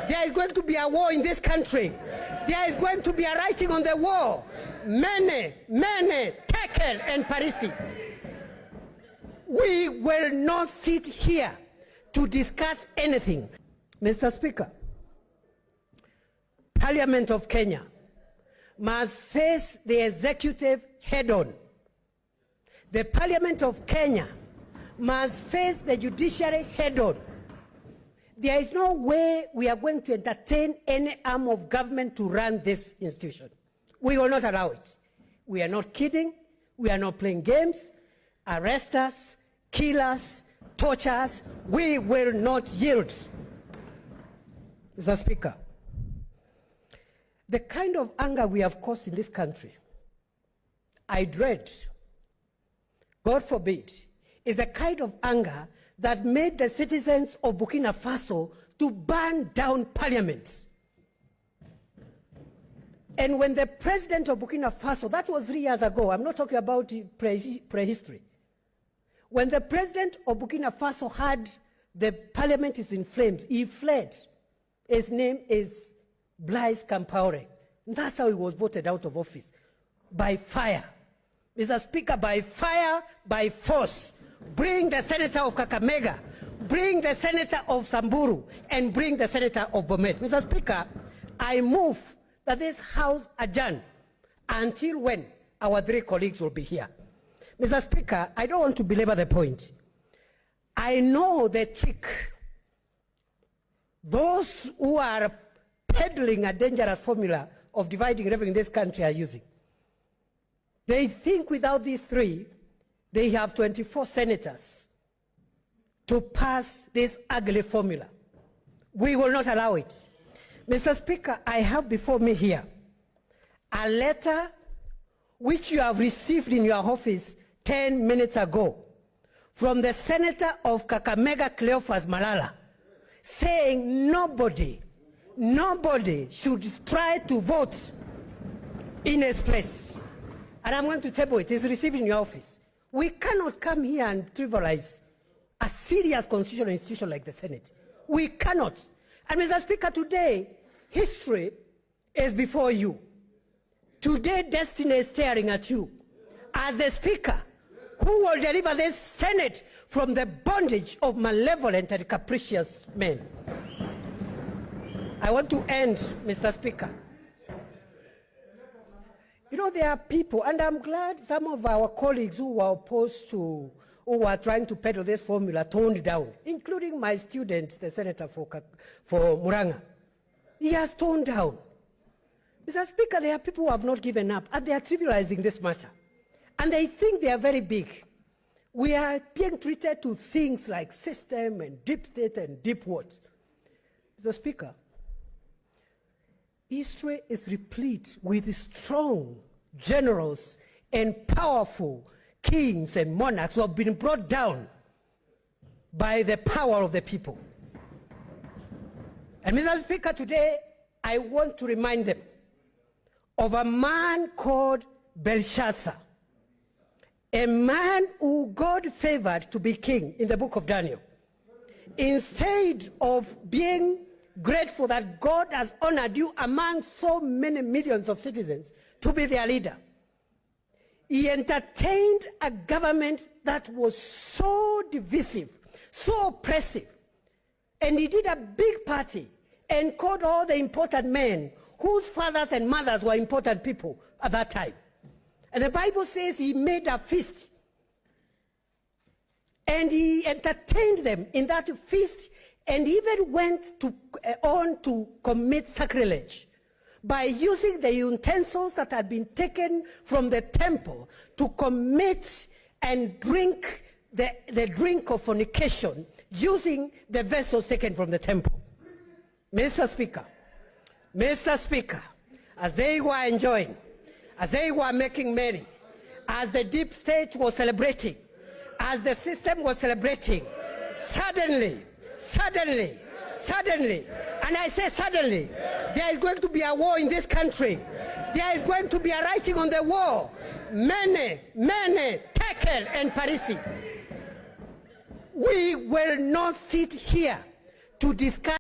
There is going to be a war in this country. There is going to be a writing on the wall. Mene, Tekel, and Parisi. We will not sit here to discuss anything. Mr. Speaker, Parliament of Kenya must face the executive head-on. The Parliament of Kenya must face the judiciary head-on. There is no way we are going to entertain any arm of government to run this institution. We will not allow it. We are not kidding. We are not playing games. Arrest us, kill us, torture us. We will not yield. Mr. Speaker, the kind of anger we have caused in this country, I dread, God forbid, is the kind of anger that made the citizens of Burkina Faso to burn down parliament. And when the president of Burkina Faso, that was 3 years ago, I'm not talking about prehistory. When the president of Burkina Faso heard the parliament is in flames, he fled. His name is Blaise Compaoré. That's how he was voted out of office, by fire. Mr. Speaker, by fire, by force. Bring the senator of Kakamega, bring the senator of Samburu, and bring the senator of Bomet. Mr. Speaker, I move that this House adjourn until when our 3 colleagues will be here. Mr. Speaker, I don't want to belabor the point. I know the trick. Those who are peddling a dangerous formula of dividing revenue in this country are using. They think without these 3, they have 24 senators to pass this ugly formula. We will not allow it. Mr. Speaker, I have before me here a letter which you have received in your office 10 minutes ago from the senator of Kakamega, Cleophas Malala, saying nobody should try to vote in his place. And I'm going to table it. It's received in your office. We cannot come here and trivialize a serious constitutional institution like the Senate. We cannot. And Mr. Speaker, today, history is before you. Today, destiny is staring at you. As the Speaker, who will deliver this Senate from the bondage of malevolent and capricious men. I want to end, Mr. Speaker. You know, there are people, and I'm glad some of our colleagues who were opposed to, who were trying to peddle this formula, toned down, including my student, the senator for Muranga. He has toned down. Mr. Speaker, there are people who have not given up, and they are trivializing this matter. And they think they are very big. We are being treated to things like system and deep state and deep what. Mr. Speaker, history is replete with strong, generous, and powerful kings and monarchs who have been brought down by the power of the people. And Mr. Speaker, today I want to remind them of a man called Belshazzar, a man who God favored to be king in the book of Daniel. Instead of being grateful that God has honored you among so many millions of citizens to be their leader, he entertained a government that was so divisive, so oppressive, and he did a big party and called all the important men whose fathers and mothers were important people at that time. And the Bible says he made a feast, and he entertained them in that feast, and even went on to commit sacrilege by using the utensils that had been taken from the temple to commit and drink the drink of fornication using the vessels taken from the temple. Mr. Speaker, as they were enjoying, as they were making merry, as the deep state was celebrating, as the system was celebrating, suddenly, and I say suddenly, there is going to be a war in this country. There is going to be a writing on the wall. Mene, Tekel, and Parisi. We will not sit here to discuss